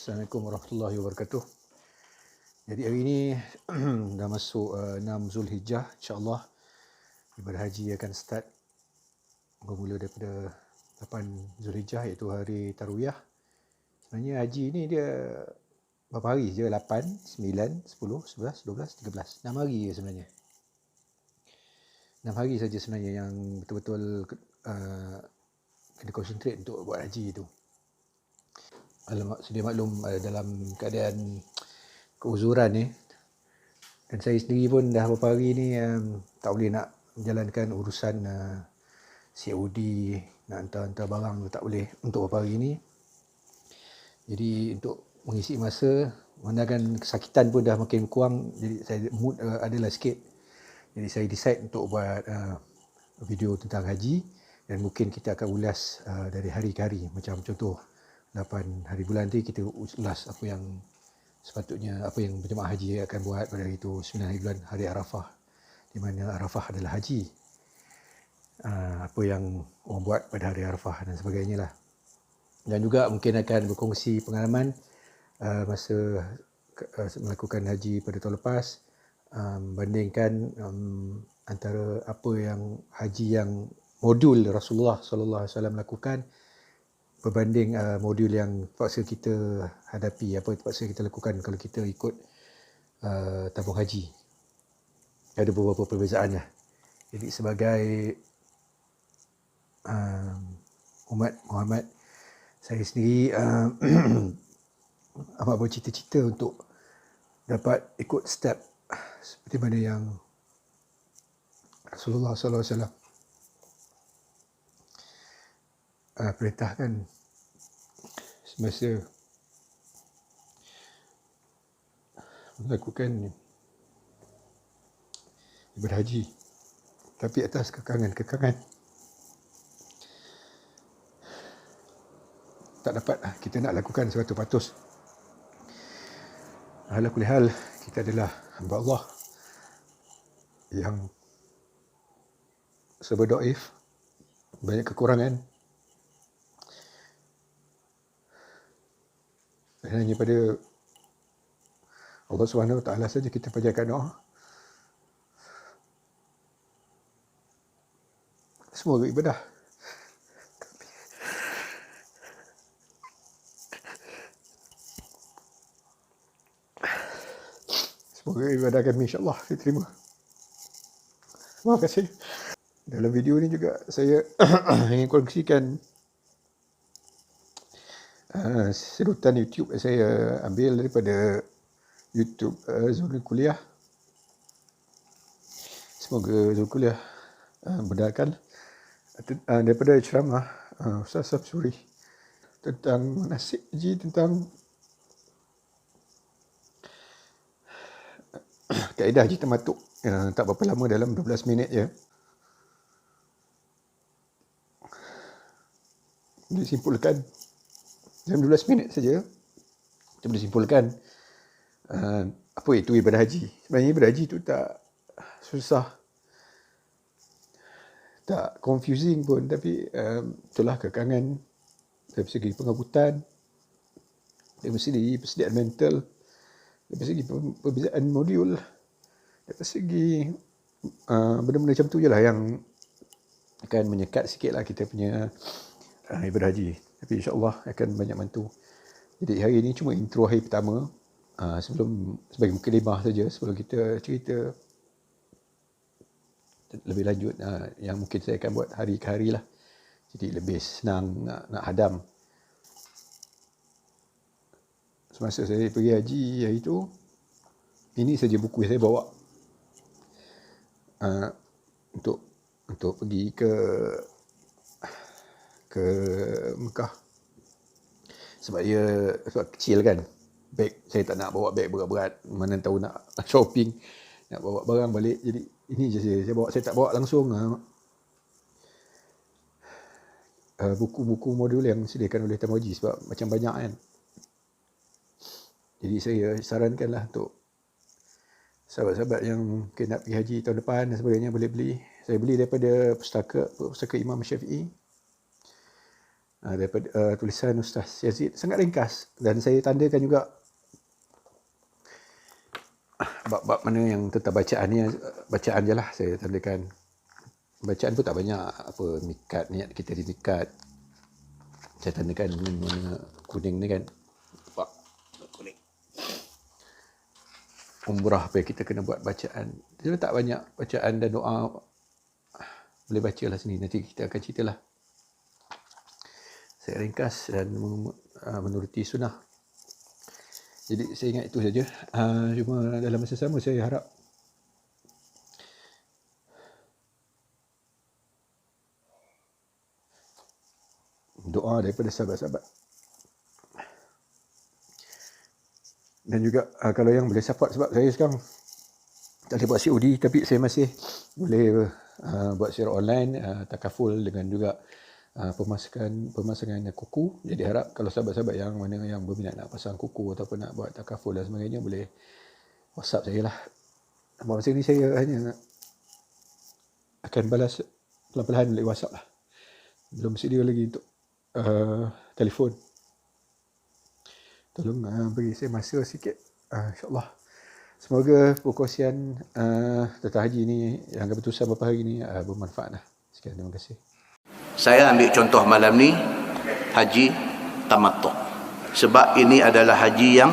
Assalamualaikum warahmatullahi wabarakatuh. Jadi hari ini dah masuk 6 Zulhijjah, insya-Allah ibadah haji akan start bermula daripada 8 Zulhijjah iaitu hari Tarwiyah. Sebenarnya haji ni dia berapa hari je? 8, 9, 10, 11, 12, 13. 6 hari je sebenarnya. 6 hari saja sebenarnya yang betul-betul kena concentrate untuk buat haji tu. Sedia maklum dalam keadaan keuzuran ni, dan saya sendiri pun dah beberapa hari ni tak boleh nak menjalankan urusan COD, nak hantar-hantar barang tu tak boleh untuk beberapa hari ni. Jadi untuk mengisi masa, mengandalkan kesakitan pun dah makin kurang, jadi saya mood adalah sikit. Jadi saya decide untuk buat video tentang haji, dan mungkin kita akan ulas dari hari ke hari. Macam contoh 8 hari bulan nanti kita ulas apa yang sepatutnya, apa yang berjemaah haji akan buat pada hari itu. 9 hari bulan, hari Arafah, di mana Arafah adalah haji. Apa yang orang buat pada hari Arafah dan sebagainya lah. Dan juga mungkin akan berkongsi pengalaman masa melakukan haji pada tahun lepas, bandingkan antara apa yang haji yang modul Rasulullah SAW lakukan berbanding modul yang terpaksa kita hadapi, apa terpaksa kita lakukan kalau kita ikut tabung haji. Ada beberapa perbezaan lah. Jadi sebagai umat Muhammad, saya sendiri amat bercita-cita untuk dapat ikut step seperti mana yang Rasulullah SAW perintahkan semasa melakukan ibadah haji, tapi atas kekangan tak dapat kita nak lakukan 100%. Ala kulli hal, kita adalah hamba Allah yang serba dhaif, banyak kekurangan. Dan hanya pada Allah SWT saja kita panjatkan doa. Semua ibadah semoga ibadah kami insya-Allah diterima. Terima kasih. Dalam video ni juga saya ingin kongsikan sedutan YouTube yang saya ambil daripada YouTube Zul Kuliah. Semoga Zul Kuliah benarkan daripada ceramah Ustaz Sabsuri tentang manasik haji, tentang kaedah haji tamatuk. Tak berapa lama, dalam 12 minit je. Boleh simpulkan dalam 12 minit saja kita boleh simpulkan apa itu ibadah haji. Sebenarnya ibadah haji itu tak susah, tak confusing pun, tapi itulah kekangan dari segi pengabutan, dari segi persediaan mental, dari segi perbezaan modul, dari segi benda-benda macam tu je lah yang akan menyekat sikit lah kita punya ibadah haji. Tapi insya-Allah akan banyak bantu. Jadi hari ini cuma intro hari pertama, sebelum sebagai mukadimah saja, sebelum kita cerita lebih lanjut yang mungkin saya akan buat hari ke hari lah. Jadi lebih senang nak hadam. Semasa saya pergi haji hari itu, ini saja buku yang saya bawa untuk pergi ke Mekah. Sebab kecil kan, beg saya tak nak bawa beg berat-berat, mana tahu nak shopping, nak bawa barang balik. Jadi ini je saya bawa. Saya tak bawa langsung buku-buku modul yang disediakan oleh Tamu Haji, sebab macam banyak kan. Jadi saya sarankanlah untuk sahabat-sahabat yang mungkin nak pergi haji tahun depan dan sebagainya, boleh beli. Saya beli daripada pustaka Imam Syafi'i. daripada tulisan Ustaz Yazid, sangat ringkas, dan saya tandakan juga bab-bab mana yang tentang bacaan ni, bacaan je lah saya tandakan. Bacaan pun tak banyak, apa mikat, niat kita di mikat saya tandakan dengan warna kuning ni kan, nampak kuning. Umrah apa yang kita kena buat bacaan, dia tak banyak bacaan dan doa, boleh baca lah sini, nanti kita akan ceritalah. Saya ringkas dan menuruti sunnah. Jadi saya ingat itu saja. Cuma dalam masa sama saya harap doa daripada sahabat-sahabat. Dan juga kalau yang boleh support, sebab saya sekarang tak boleh buat COD, tapi saya masih boleh buat secara online, takaful dengan juga pemasangan kuku. Jadi harap kalau sahabat-sahabat yang mana yang berminat nak pasang kuku ataupun nak buat takaful dan sebagainya, boleh WhatsApp saya lah. Masa ni saya hanya akan balas perlahan-lahan melalui WhatsApp lah, belum sedia lagi untuk telefon. Tolong beri saya masa sikit, insyaAllah. Semoga perkongsian tentang haji ni yang keputusan beberapa hari ni bermanfaat lah. Sekian, terima kasih. Saya ambil contoh malam ni haji tamattu, sebab ini adalah haji yang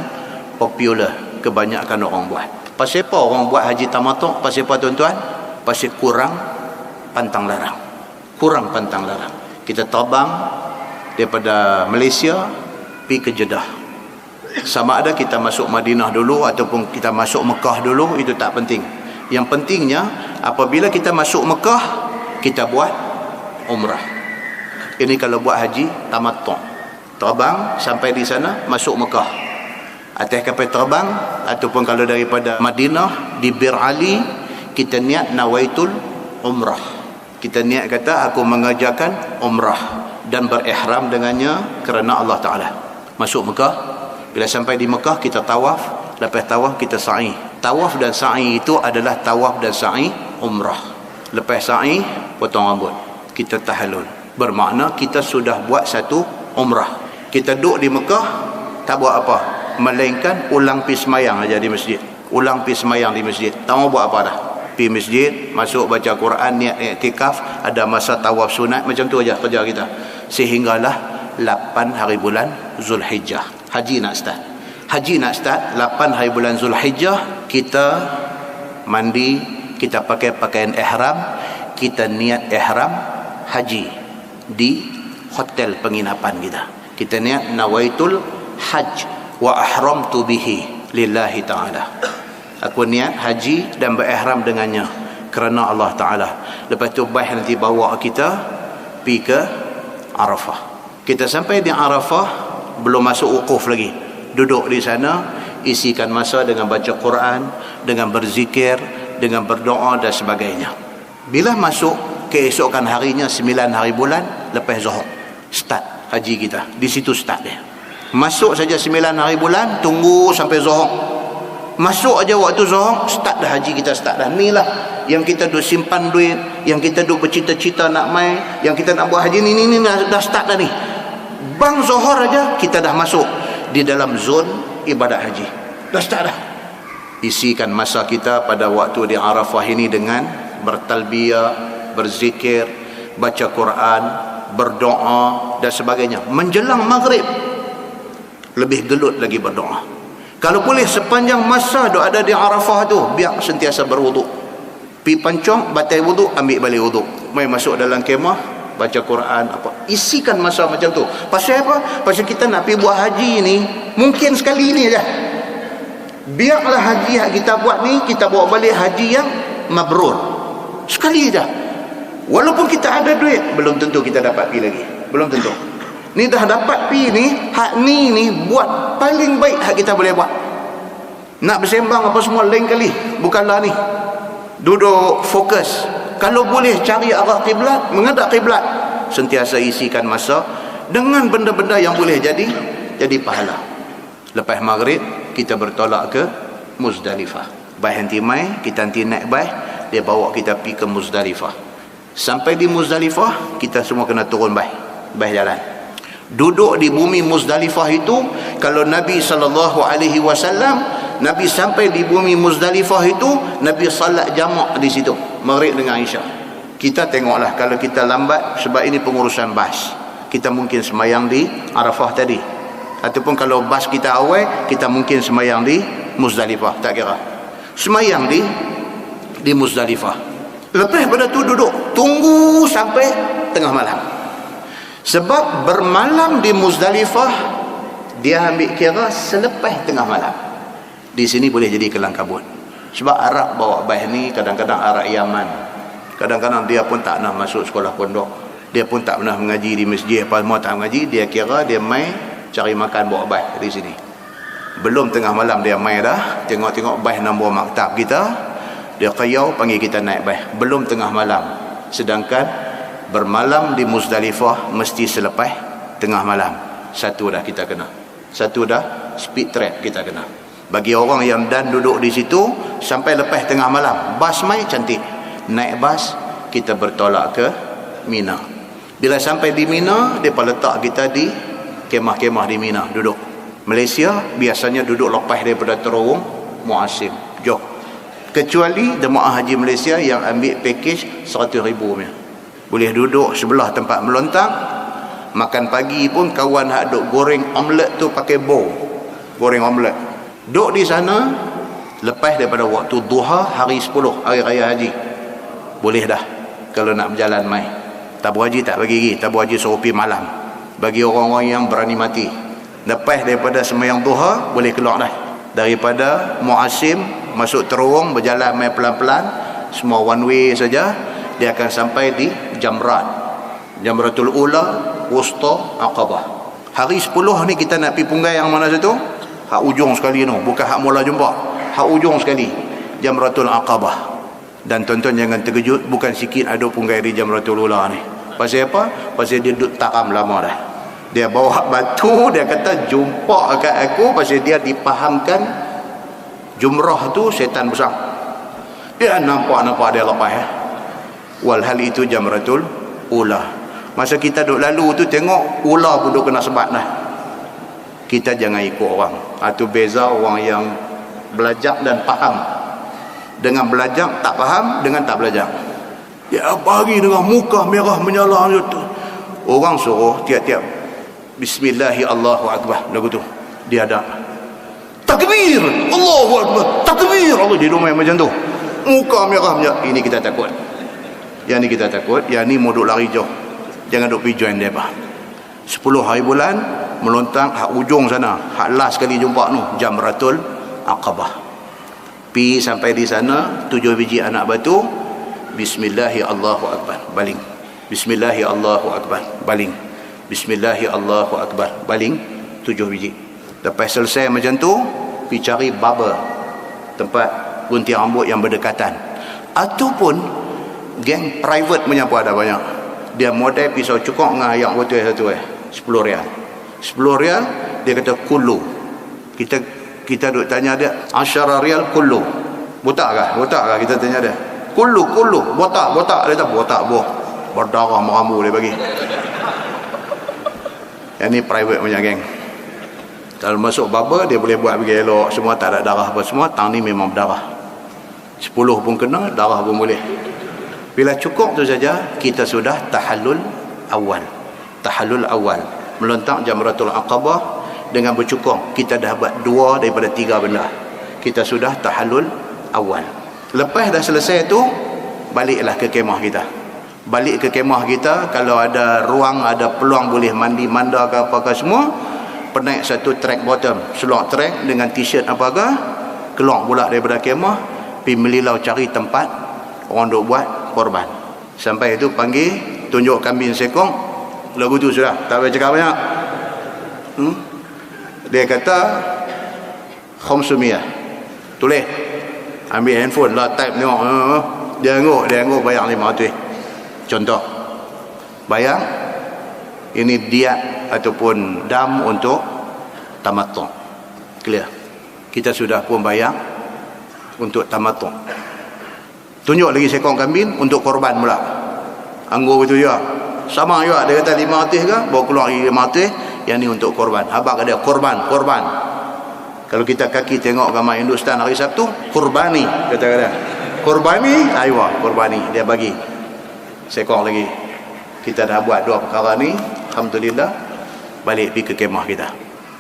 popular, kebanyakan orang buat. Pasal apa orang buat haji tamattu? Pasal apa tuan-tuan? Pasal kurang pantang larang. Kurang pantang larang. Kita terbang daripada Malaysia pergi ke Jeddah. Sama ada kita masuk Madinah dulu ataupun kita masuk Mekah dulu, itu tak penting. Yang pentingnya apabila kita masuk Mekah, kita buat umrah. Ini kalau buat haji tamattu, terbang sampai di sana, masuk Mekah, atas kapal terbang, ataupun kalau daripada Madinah di Bir Ali, kita niat nawaitul umrah. Kita niat kata aku mengerjakan umrah dan berihram dengannya kerana Allah Ta'ala. Masuk Mekah, bila sampai di Mekah kita tawaf, lepas tawaf kita sa'i. Tawaf dan sa'i itu adalah tawaf dan sa'i umrah. Lepas sa'i, potong rambut, kita tahallul, bermakna kita sudah buat satu umrah. Kita duduk di Mekah tak buat apa, melainkan ulang pergi semayang aja di masjid. Ulang pergi semayang di masjid, tak mau buat apa dah. Pergi masjid, masuk baca Quran, niat iktikaf, ada masa tawaf sunat, macam tu aja kerja kita. Sehinggalah 8 hari bulan Zulhijjah, haji nak start. Haji nak start 8 hari bulan Zulhijjah, kita mandi, kita pakai pakaian ihram, kita niat ihram haji di hotel penginapan kita. Kita niat nawaitul hajj wa ahramtu bihi lillahi ta'ala. Aku niat haji dan berihram dengannya kerana Allah Ta'ala. Lepas tu baik nanti bawa kita pergi ke Arafah. Kita sampai di Arafah, belum masuk wukuf lagi, duduk di sana, isikan masa dengan baca Quran, dengan berzikir, dengan berdoa dan sebagainya. Bila masuk keesokan harinya 9 hari bulan lepas Zuhur, start haji kita. Di situ start dia. Masuk saja 9 hari bulan, tunggu sampai Zuhur. Masuk aja waktu Zuhur, start dah haji kita, start dah. Ni lah yang kita duk simpan duit, yang kita duk bercita-cita nak mai, yang kita nak buat haji ni dah start dah ni. Bang Zuhur aja kita dah masuk di dalam zon ibadat haji. Dah start dah. Isikan masa kita pada waktu di Arafah ini dengan bertalbiyah, berzikir, baca Quran, berdoa dan sebagainya. Menjelang maghrib lebih gelut lagi berdoa. Kalau boleh sepanjang masa duk ada di Arafah tu, biar sentiasa berwuduk. Pi pancong, batal wuduk, ambil balik wuduk. Mai masuk dalam kemah, baca Quran, apa. Isikan masa macam tu. Pasal apa? Pasal kita nak pergi buat haji ni, mungkin sekali ni aja. Biarlah haji yang kita buat ni, kita bawa balik haji yang mabrur. Sekali aja. Walaupun kita ada duit, belum tentu kita dapat pergi lagi. Belum tentu. Ni dah dapat pi ni, hak ni buat paling baik hak kita boleh buat. Nak bersembang apa semua lain kali, bukanlah ni. Duduk fokus. Kalau boleh cari arah kiblat, menghadap kiblat. Sentiasa isikan masa dengan benda-benda yang boleh jadi pahala. Lepas maghrib kita bertolak ke Muzdalifah. Baik nanti mai, kita nanti naik baik, dia bawa kita pergi ke Muzdalifah. Sampai di Muzdalifah, kita semua kena turun baik jalan. Duduk di bumi Muzdalifah itu, kalau Nabi SAW, Nabi sampai di bumi Muzdalifah itu, Nabi salat jamak di situ, Maghrib dengan Isyak. Kita tengoklah, kalau kita lambat, sebab ini pengurusan bas, kita mungkin semayang di Arafah tadi, ataupun kalau bas kita awal, kita mungkin semayang di Muzdalifah, tak kira. Semayang di Muzdalifah. Lepas pada tu duduk, tunggu sampai tengah malam. Sebab bermalam di Muzdalifah, dia ambil kira selepas tengah malam. Di sini boleh jadi kelang kabut. Sebab Arab bawa baih ni, kadang-kadang Arab Yaman, kadang-kadang dia pun tak nak masuk sekolah pondok, dia pun tak pernah mengaji di masjid, apa semua tak mengaji, dia kira dia main cari makan bawa baih di sini. Belum tengah malam dia main dah, tengok-tengok baih nombor maktab kita, dia kayau panggil kita naik baih. Belum tengah malam. Sedangkan bermalam di Muzdalifah mesti selepas tengah malam. Satu dah kita kena. Satu dah speed trap kita kena. Bagi orang yang dan duduk di situ sampai lepas tengah malam, bas mai cantik. Naik bas, kita bertolak ke Mina. Bila sampai di Mina, dia letak kita di kemah-kemah di Mina, duduk. Malaysia biasanya duduk lepas daripada terowong Muasim, jauh. Kecuali jemaah haji Malaysia yang ambil package 100,000 punya. Boleh duduk sebelah tempat melontang. Makan pagi pun kawan hak duk goreng omelette tu pakai bowl, goreng omelette. Duk di sana lepas daripada waktu duha hari 10 hari raya haji. Boleh dah kalau nak berjalan mai. Tabu haji tak bagi pergi, tabu haji suruh pergi malam. Bagi orang-orang yang berani mati. Lepas daripada sembahyang duha boleh keluar dah. Daripada Muasim masuk terowong, berjalan mai pelan-pelan, semua one way saja. Dia akan sampai di Jamratul Ula, Wusta, Aqabah. Hari 10 ni kita nak pergi Punggai yang mana satu? Hak ujung sekali tu, bukan hak mula jumpa, hak ujung sekali, Jamratul Aqabah. Dan tuan-tuan jangan terkejut, bukan sikit ada Punggai di Jamratul Ula ni. Pasal apa? Pasal dia duduk takam lama dah. Dia bawa batu, dia kata jumpa kat aku, pasal dia dipahamkan jumrah tu setan besar. Dia nampak dia lepas walhal itu Jamratul Ula. Masa kita duduk lalu tu tengok ula pun duduk kena sebat dah. Kita jangan ikut orang. Itu beza orang yang belajar dan faham dengan belajar tak faham dengan tak belajar. Dia pagi dengan muka merah menyala tu. Orang suruh tiap-tiap Bismillahi Allahu Akbar lagu tu. Dia ada takbir Allahu Akbar, takbir Allah, dia main macam tu. Muka merah macam ini, kita takut. Yang ni kita takut, yang ni mau duk lari jauh. Jangan duk pergi join mereka. 10 hari bulan melontang hak ujung sana, hak last kali jumpa tu Jamratul Aqabah. Pi sampai di sana 7 biji anak batu. Bismillahi Allahu Akbar, baling. Bismillahi Allahu Akbar, baling. Bismillahi Allahu Akbar, baling 7 biji. Lepas selesai macam tu, pi cari barber, tempat gunting rambut yang berdekatan. Ataupun geng private punya pun ada banyak. Dia model pisau cukur dengan ayak botol satu 10 rial. 10 rial dia kata kullu. Kita duk tanya dia 10 rial kullu. Botak kah kita tanya dia. Kullu botak dia kata botak boh. Berdarah meramu dia bagi. Yang ni private punya geng. Kalau masuk barber dia boleh buat bagi elok, semua tak ada darah apa semua, tang ni memang berdarah. 10 pun kena, darah pun boleh. Bila cukup tu saja, kita sudah tahallul awal. Tahallul awal. Melontang Jamratul Aqabah dengan bercukur. Kita dah buat 2 daripada 3 benda. Kita sudah tahallul awal. Lepas dah selesai tu, baliklah ke kemah kita. Balik ke kemah kita, kalau ada ruang, ada peluang boleh mandi, manda ke apa-apa semua, penaik satu track bottom, selok track dengan t-shirt apa-apa, keluar pula daripada kemah, pergi melilau cari tempat orang duk buat korban. Sampai itu panggil, tunjuk kambing sekong, lagu tu sudah, tak payah cakap banyak. Dia kata khamsumiyah, tulis, ambil handphone lah, type tengok, dia angguk bayar 500. Contoh, bayar ini diat ataupun dam untuk tamattu. Clear? Kita sudah pun bayar untuk tamattu. Tunjuk lagi sekong kambing untuk korban pula. Anggur betul juga. Sama juga, dia kata 500 ke, bawa keluar lagi 500. yang ni untuk korban. Habaq dia korban. Kalau kita kaki tengok gambar Hindustan hari Sabtu, kurbani kata-kata. Kurbani, aywa, kurbani dia bagi. Seekor lagi. Kita dah buat dua perkara ni, alhamdulillah, balik pergi ke kemah kita.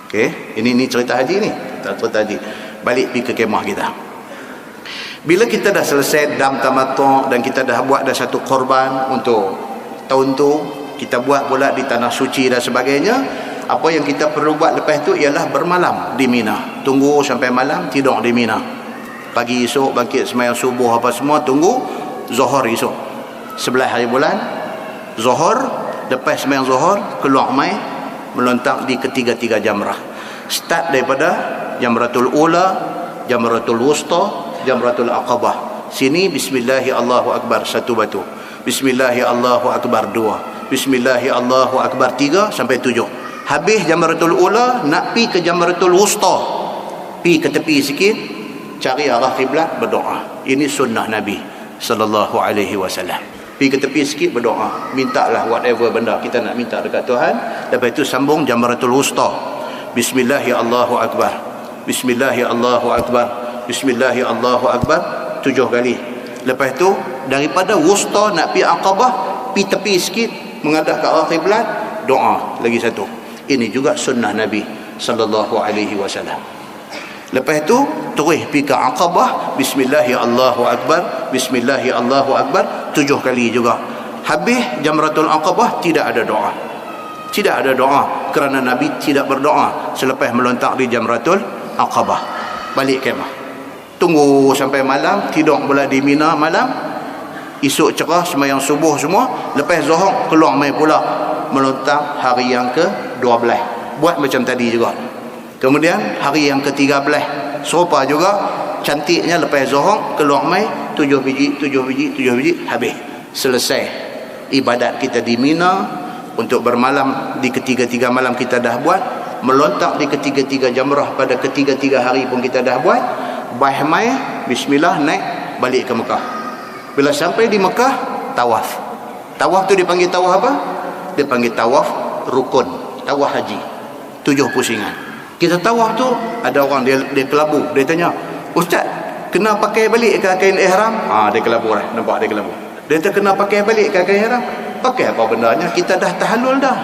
Okey, ini cerita haji ni. Cerita haji. Balik pergi ke kemah kita. Bila kita dah selesai dam tamattu dan kita dah buat dah satu korban untuk tahun tu, kita buat pula di tanah suci dan sebagainya. Apa yang kita perlu buat lepas tu ialah bermalam di Mina. Tunggu sampai malam, tidur di Mina. Pagi esok bangkit sembahyang subuh apa semua, tunggu Zuhur esok. 11 hari bulan Zuhur, lepas sembahyang Zuhur keluar mai melontar di ketiga-tiga jamrah. Start daripada Jamratul Ula, Jamratul Wusta, Jamratul Aqabah. Sini bismillahi Allahu akbar satu batu. Bismillahi Allahu akbar 2. Bismillahi Allahu akbar 3 sampai 7. Habis Jamratul Ula, nak pi ke Jamratul Wusta. Pi ke tepi sikit, cari arah kiblat, berdoa. Ini sunnah Nabi sallallahu alaihi wasallam. Pi ke tepi sikit, berdoa. Mintalah whatever benda kita nak minta dekat Tuhan. Lepas itu sambung Jamratul Wusta. Bismillahi Allahu akbar. Bismillahi Allahu akbar. Bismillahi Allahu akbar 7 kali. Lepas tu daripada Wusta nak pi Aqabah, pi tepi sikit menghadap ke arah kiblat, doa lagi satu. Ini juga sunnah Nabi sallallahu alaihi wasallam. Lepas tu terus pi ke Aqabah, bismillahi Allahu akbar, bismillahi Allahu akbar 7 kali juga. Habis Jamratul Aqabah tidak ada doa. Tidak ada doa kerana Nabi tidak berdoa selepas melontar di Jamratul Aqabah. Balik kemah. Tunggu sampai malam, tidur pula di Mina malam. Esok cerah sembahyang subuh semua, lepas Zuhur keluar mai pula melontar hari yang ke-12. Buat macam tadi juga. Kemudian hari yang ke-13 serupa juga, cantiknya lepas Zuhur keluar mai 7 biji habis. Selesai ibadat kita di Mina. Untuk bermalam di ketiga-tiga malam kita dah buat. Melontar di ketiga-tiga jamrah pada ketiga-tiga hari pun kita dah buat. Baih mai, bismillah, naik balik ke Mekah. Bila sampai di Mekah, tawaf. Tawaf tu dipanggil tawaf apa? Dia panggil tawaf rukun, tawaf haji. 7 pusingan. Kita tawaf tu, ada orang dia kelabu, dia tanya, "Ustaz, kena pakai balik ke kain ihram?" Dia kelabu lah, nampak dia kelabu. Dia kata, "Kena pakai balik ke kain ihram?" Pakai apa bendanya? Kita dah tahallul dah.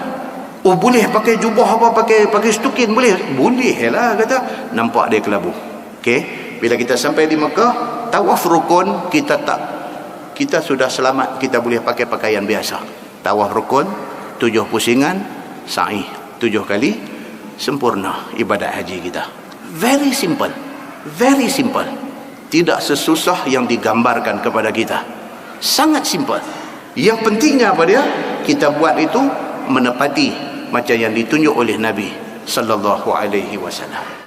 Oh, boleh pakai jubah apa, pakai stukin boleh? Boleh lah, kata. Nampak dia kelabu. Okey, bila kita sampai di Mekah, tawaf rukun kita sudah selamat, kita boleh pakai pakaian biasa. Tawaf rukun 7 pusingan, sa'i 7 kali, sempurna ibadat haji kita. Very simple. Very simple. Tidak sesusah yang digambarkan kepada kita. Sangat simple. Yang pentingnya apa dia? Kita buat itu menepati macam yang ditunjuk oleh Nabi sallallahu alaihi wasallam.